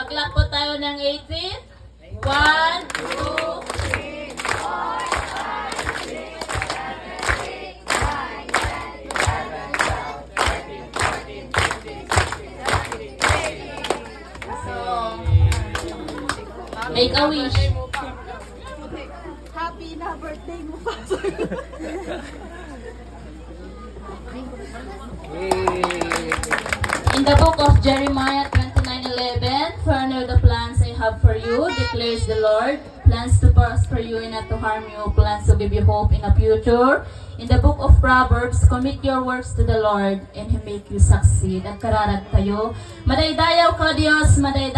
Mag-clap po tayo ng 18. 1, 2, 3, 4, 5, 6, 7, 8, 9, 10, 11, 12, 13, 14, 15, 16, 17, 18. So, make a wish. Happy na birthday mo pa. In the book of Jeremiah 29:11, for I know the plans I have for you, declares the Lord, plans to prosper you and not to harm you, plans to give you hope in the future. In the book of Proverbs, commit your works to the Lord and He make you succeed. At kararag kayo, madaydayaw ka Diyos, madaydayaw.